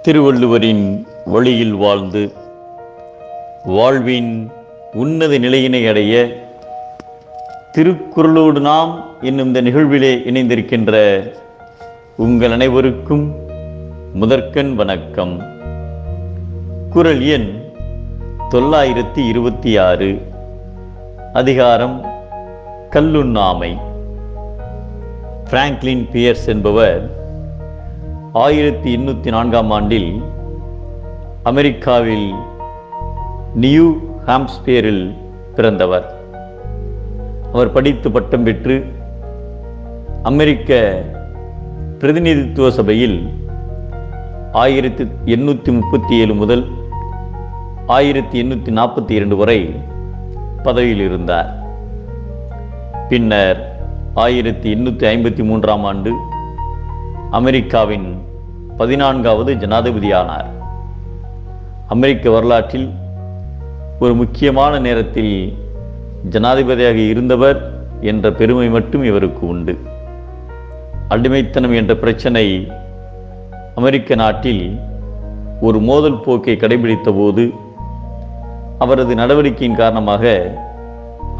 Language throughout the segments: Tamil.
திருவள்ளுவரின் வழியில் வாழ்ந்து வாழ்வின் உன்னத நிலையினை அடைய திருக்குறளோடு நாம் என்னும் இந்த நிகழ்விலே இணைந்திருக்கின்ற உங்கள் அனைவருக்கும் முதற்கண் வணக்கம். குறள் எண் 926. அதிகாரம் கல்லுண்ணாமை. பிராங்க்லின் பியர்ஸ் என்பவர் 1804 ஆண்டில் அமெரிக்காவில் நியூ ஹாம்ஸ்பியரில் பிறந்தவர். அவர் படித்து பட்டம் பெற்று அமெரிக்க பிரதிநிதித்துவ சபையில் 1837 முதல் 1842 வரை பதவியில் இருந்தார். பின்னர் 1853 ஆண்டு அமெரிக்காவின் 14வது ஜனாதிபதியானார். அமெரிக்க வரலாற்றில் ஒரு முக்கியமான நேரத்தில் ஜனாதிபதியாக இருந்தவர் என்ற பெருமை மட்டும் இவருக்கு உண்டு. அடிமைத்தனம் என்ற பிரச்சனை அமெரிக்க நாட்டில் ஒரு மோதல் போக்கை கடைபிடித்த போது அவரது நடவடிக்கையின் காரணமாக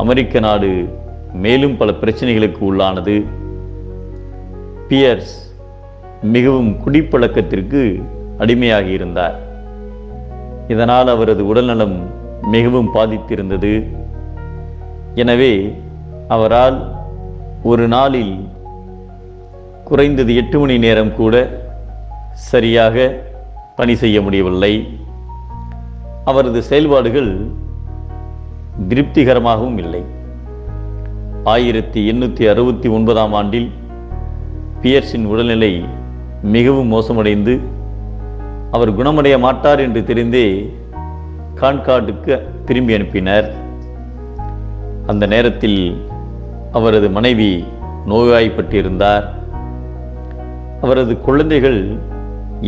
அமெரிக்க நாடு மேலும் பல பிரச்சனைகளுக்கு உள்ளானது. பியர்ஸ் மிகவும் குடிப்பழக்கத்திற்கு அடிமையாகி இருந்தார். இதனால் அவரது உடல்நலம் மிகவும் பாதித்திருந்தது. எனவே அவரால் ஒரு நாளில் குறைந்தது 8 மணி நேரம் கூட சரியாக பணி செய்ய முடியவில்லை. அவரது செயல்பாடுகள் திருப்திகரமாகவும் இல்லை. 1869 ஆண்டில் பியர்ஸின் உடல்நிலை மிகவும் மோசமடைந்து அவர் குணமடைய மாட்டார் என்று தெரிந்தே கான்கார்டுக்கு திரும்பி அனுப்பினர். அந்த நேரத்தில் அவரது மனைவி நோய்வாய்ப்பட்டிருந்தார். அவரது குழந்தைகள்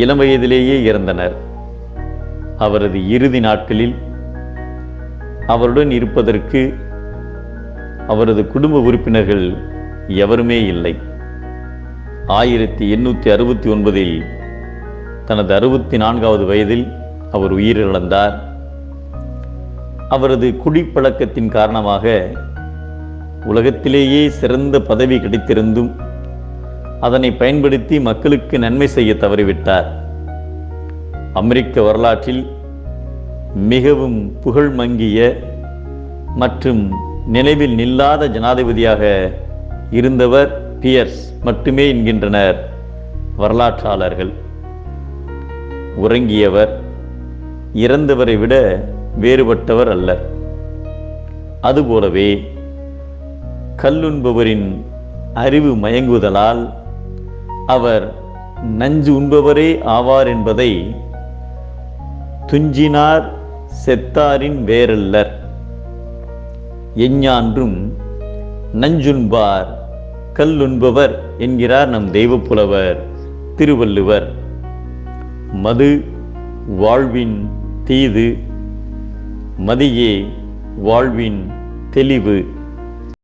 இளம் வயதிலேயே இறந்தனர். அவரது இறுதி நாட்களில் அவருடன் இருப்பதற்கு அவரது குடும்ப உறுப்பினர்கள் எவருமே இல்லை. 1869 தனது 64வது வயதில் அவர் உயிரிழந்தார். அவரது குடிப்பழக்கத்தின் காரணமாக உலகத்திலேயே சிறந்த பதவி கிடைத்திருந்தும் அதனை பயன்படுத்தி மக்களுக்கு நன்மை செய்ய தவறிவிட்டார். அமெரிக்க வரலாற்றில் மிகவும் புகழ் மங்கிய மற்றும் நினைவில் நில்லாத ஜனாதிபதியாக இருந்தவர் பியர்ஸ் மட்டுமே என்கின்றனர் வரலாற்றாளர்கள். உறங்கியவர் இறந்தவரை விட வேறுபட்டவர் அல்லர். அதுபோலவே கல்லுண்பவரின் அறிவு மயங்குவதலால் அவர் நஞ்சு உண்பவரே ஆவார் என்பதை துஞ்சினார் செத்தாரின் வேறல்லர். எஞ்ஞான்றும் நஞ்சுண்பார் கல்லுண்பவர் என்கிறார் நம் தெய்வப்புலவர் திருவள்ளுவர். மது வாழ்வின் தீது, மதியே வாழ்வின் தெளிவு.